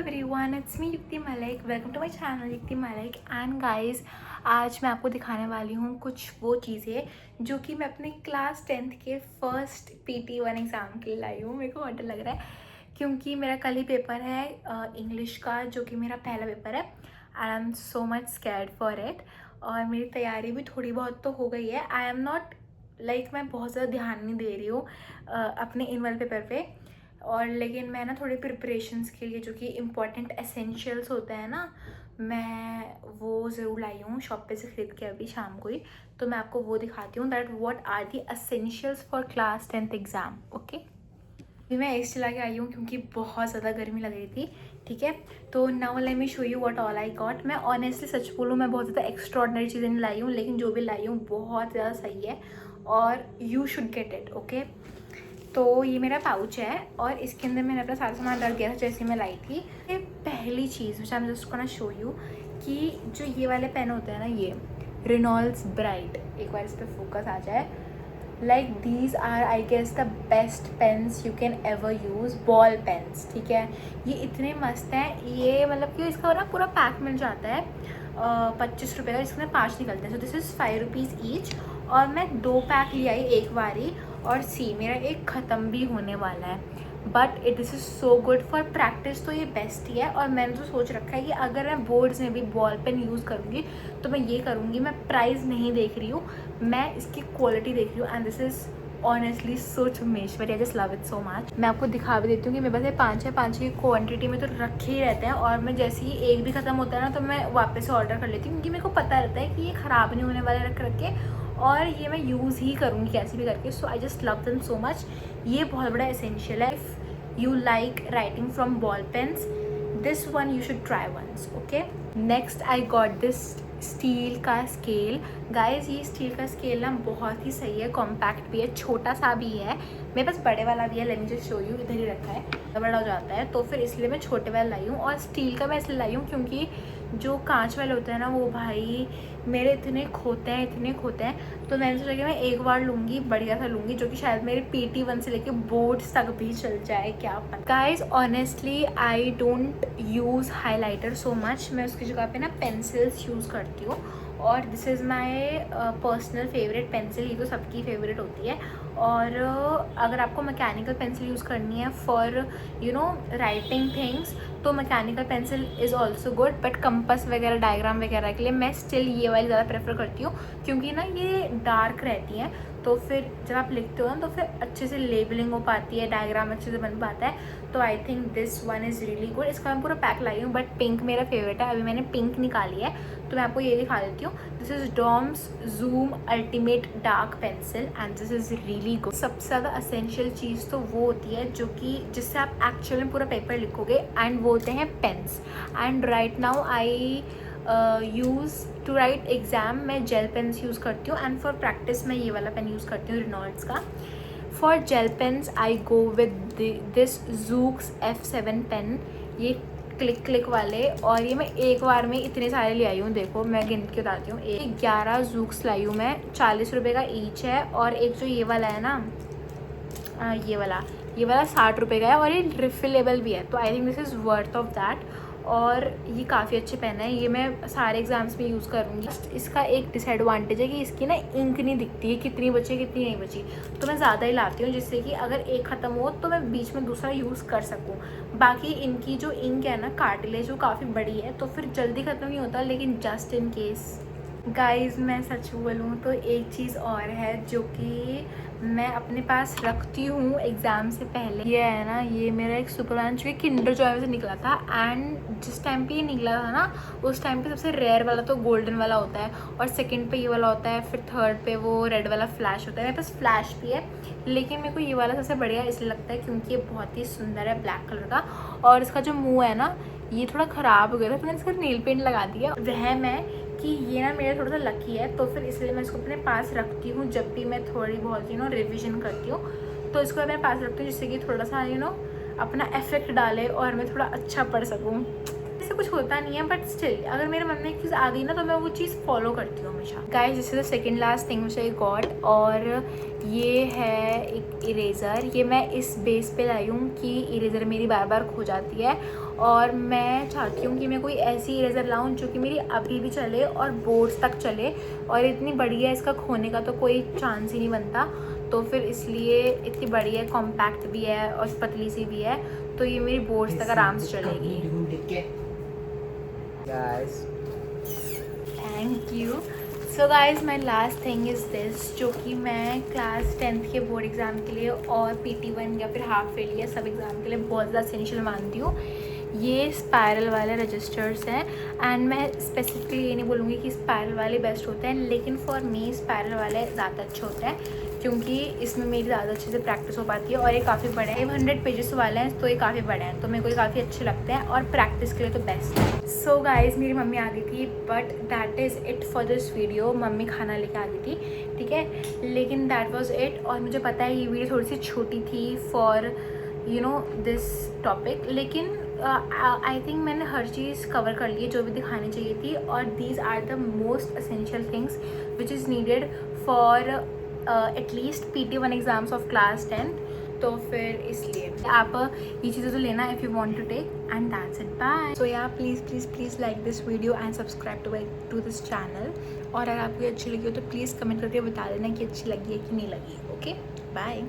Everyone, it's me Yukti Malik. Welcome to my channel Yukti Malik. And guys, आज मैं आपको दिखाने वाली हूँ कुछ वो चीज़ें जो कि मैं अपने क्लास 10th के फर्स्ट PT1 एग्ज़ाम के लिए लाई हूँ। मेरे को बहुत डर लग रहा है क्योंकि मेरा कल ही पेपर है इंग्लिश का, जो कि मेरा पहला पेपर है। And I am so much scared for it. और मेरी तैयारी भी थोड़ी बहुत तो हो गई है। आई एम नॉट मैं बहुत ज़्यादा ध्यान नहीं दे रही हूँ अपने इन वाले पेपर पे। और लेकिन मैं ना थोड़े प्रिपरेशंस के लिए जो कि इम्पॉर्टेंट एसेंशियल्स होते हैं ना, मैं वो ज़रूर लाई हूँ शॉप पे से ख़रीद के अभी शाम को ही। तो मैं आपको वो दिखाती हूँ that what are the essentials for class 10th exam. Okay, अभी मैं एसी चला के आई हूँ क्योंकि बहुत ज़्यादा गर्मी लग रही थी। ठीक है, तो now let me show you what all I got. मैं ऑनेस्टली सच बोलूँ, मैं बहुत ज़्यादा एक्स्ट्रॉर्डनरी चीज़ें नहीं लाई हूँ, लेकिन जो भी लाई हूँ बहुत ज़्यादा सही है और you should get it. Okay, तो ये मेरा पाउच है और इसके अंदर मैंने अपना सारा सामान रख दिया था जैसे मैं लाई थी। ये पहली चीज़ which I am just gonna show you कि जो ये वाले पेन होते हैं ना, ये रेनॉल्ड्स ब्राइट, एक बार इस पर फोकस आ जाए, like these are I guess the best pens you can ever use, ball pens. ठीक है, ये इतने मस्त हैं। ये मतलब कि इसका ना पूरा पैक मिल जाता है 25 रुपये का, जिसमें 5 निकलते हैं। So this is 5 rupees each. और मैं 2 पैक ले आई एक बारी, और मेरा एक ख़त्म भी होने वाला है। But this is so good for practice, तो ये बेस्ट ही है। और मैंने तो सोच रखा है कि अगर मैं बोर्ड्स में भी बॉल पेन यूज़ करूँगी तो मैं ये करूँगी। मैं प्राइस नहीं देख रही हूँ, मैं इसकी क्वालिटी देख रही हूँ। And this is honestly so चुमेश्वरी, I just love it so much. मैं आपको दिखा भी देती हूँ कि मेरे पास ये 5 की क्वांटिटी में तो रखे ही रहते हैं। और मैं जैसे ही एक भी ख़त्म होता है ना, तो मैं वापस से ऑर्डर कर लेती हूँ, क्योंकि मेरे को पता रहता है कि ये ख़राब नहीं होने वाले रख के, और ये मैं यूज़ ही करूँगी कैसे भी करके। So I just love them so much. ये बहुत बड़ा एसेंशियल है। If you like writing from ball pens, this one you should try once. Okay, next I got this steel का स्केल। गाइस, ये स्टील का स्केल ना बहुत ही सही है, कॉम्पैक्ट भी है, छोटा सा भी है। मेरे पास बड़े वाला भी है, let me just show you, इधर ही रखा है, बड़ा हो जाता है, तो फिर इसलिए मैं छोटे वाला लाई हूँ। और स्टील का मैं इसलिए लाई हूँ क्योंकि जो कांच वाले होते हैं ना, वो भाई मेरे इतने खोते हैं। तो मैंने सोचा कि मैं एक बार लूँगी, बढ़िया सा लूँगी, जो कि शायद मेरे PT1 से लेके बोर्ड्स तक भी चल जाए, क्या पता। Guys, honestly I don't use highlighter so much. मैं उसकी जगह पे ना पेंसिल्स यूज़ करती हूँ। और this is my personal favourite pencil. ये तो सबकी फेवरेट होती है। और अगर आपको मैकेनिकल पेंसिल यूज़ करनी है फॉर राइटिंग थिंग्स, तो mechanical pencil is also good. But compass वगैरह, डायग्राम वगैरह के लिए मैं स्टिल ये वाली ज़्यादा प्रेफर करती हूँ, क्योंकि ना ये डार्क रहती हैं, तो फिर जब आप लिखते हो ना, तो फिर अच्छे से लेबलिंग हो पाती है, डायग्राम अच्छे से बन पाता है। तो I think this one is really good. इसका मैं पूरा पैक लाई हूँ, बट पिंक मेरा फेवरेट है। अभी मैंने पिंक निकाली है, तो मैं आपको ये दिखा देती हूँ। This is Doms Zoom ultimate dark pencil and this is really good. सबसे ज़्यादा असेंशियल चीज़ तो वो होती है जो कि जिससे आप एक्चुअल में पूरा पेपर लिखोगे, एंड वो होते हैं pens. And right now I use to write exam मैं जेल पेन्स यूज़ करती हूँ, एंड फॉर प्रैक्टिस मैं ये वाला पेन यूज़ करती हूँ, रेनॉल्ड्स का। For gel pens I go with this Jooks F7 pen, ये क्लिक वाले। और ये मैं एक बार में इतने सारे ले आई हूँ, देखो मैं गिन के बताती हूँ। 11 जूक्स लाई हूँ मैं, 40 रुपये का ईच है। और एक जो ये वाला है ना, ये वाला 60 रुपये का है, और ये रिफिलेबल भी है। तो I think this is worth of that. और ये काफ़ी अच्छे पेन है, ये मैं सारे एग्जाम्स में यूज़ करूँगी। इसका एक डिसएडवांटेज है कि इसकी ना इंक नहीं दिखती है, कितनी बची कितनी नहीं बची। तो मैं ज़्यादा ही लाती हूँ, जिससे कि अगर एक ख़त्म हो तो मैं बीच में दूसरा यूज़ कर सकूँ। बाकी इनकी जो इंक है ना, कार्टिलेज, वो काफ़ी बड़ी है, तो फिर जल्दी ख़त्म नहीं होता। लेकिन जस्ट इन केस गाइस, मैं सच बोलूँ तो एक चीज़ और है जो कि मैं अपने पास रखती हूँ एग्ज़ाम से पहले। ये है ना, ये मेरा एक सुपरमैन जो किंडर जॉय में से निकला था। एंड जिस टाइम पे ये निकला था ना, उस टाइम पे सबसे रेयर वाला तो गोल्डन वाला होता है, और सेकंड पे ये वाला होता है, फिर थर्ड पे वो रेड वाला फ्लैश होता है। मेरे पास फ्लैश भी है, लेकिन मेरे को ये वाला सबसे बढ़िया इसलिए लगता है क्योंकि ये बहुत ही सुंदर है, ब्लैक कलर का। और इसका जो मुँह है ना, ये थोड़ा ख़राब हो गया था, तो मैंने इसका नेल पेंट लगा दिया। वह मैं कि ये ना मेरा थोड़ा सा लकी है, तो फिर इसलिए मैं इसको अपने पास रखती हूँ जब भी मैं थोड़ी बहुत रिविज़न करती हूँ। तो इसको मैं पास रखती हूँ, जिससे कि थोड़ा सा अपना इफेक्ट डाले और मैं थोड़ा अच्छा पढ़ सकूँ। ऐसे कुछ होता नहीं है, बट स्टिल अगर मेरे मन में एक चीज़ आ गई ना, तो मैं वो चीज़ फॉलो करती हूँ हमेशा। Guys, this is the second last thing which I got. और ये है एक इरेज़र। ये मैं इस बेस पे लाई हूँ कि इरेज़र मेरी बार बार खो जाती है, और मैं चाहती हूँ कि मैं कोई ऐसी इरेज़र लाऊँ जो कि मेरी अभी भी चले और बोर्ड्स तक चले, और इतनी बड़ी है, इसका खोने का तो कोई चांस ही नहीं बनता। तो फिर इसलिए इतनी बड़ी है, कॉम्पैक्ट भी है और पतली सी भी है, तो ये मेरी बोर्ड्स तक आराम से चलेगी। Thank you. So guys my last thing is this, जो कि मैं क्लास 10th के बोर्ड एग्ज़ाम के लिए और PT1 या फिर हाफ फेल या सब एग्ज़ाम के लिए बहुत ज़्यादा एसेंशियल मानती हूँ। ये स्पायरल वाले रजिस्टर्स हैं, एंड मैं स्पेसिफिकली ये नहीं बोलूँगी कि स्पायरल वाले बेस्ट होते हैं, लेकिन फॉर मी स्पायरल वाले ज़्यादा अच्छे होते हैं, क्योंकि इसमें मेरी ज़्यादा अच्छे से प्रैक्टिस हो पाती है। और ये काफ़ी बड़े हैं, 100 पेजेस वाले हैं, तो ये काफ़ी बड़े हैं, तो मेरे को ये काफ़ी अच्छे लगते हैं और प्रैक्टिस के लिए तो बेस्ट है। सो गाइज मेरी मम्मी आ गई थी, but that is it for this video. Mummy खाना लेके आ गई थी, ठीक है, लेकिन दैट वॉज इट। और मुझे पता है ये वीडियो थोड़ी सी छोटी थी for you know this topic, लेकिन आई थिंक मैंने हर चीज़ कवर कर ली है जो भी दिखानी चाहिए थी, और these are the most essential things which is needed for at least PT1 exams of class 10th। तो फिर इसलिए आप ये चीज़ें तो लेना if you want to take, and that's it, bye. So या please please please like this video and subscribe to this channel. और अगर आपको अच्छी लगी हो तो प्लीज़ कमेंट करके बता देना कि अच्छी लगी है कि नहीं लगी। Okay, bye.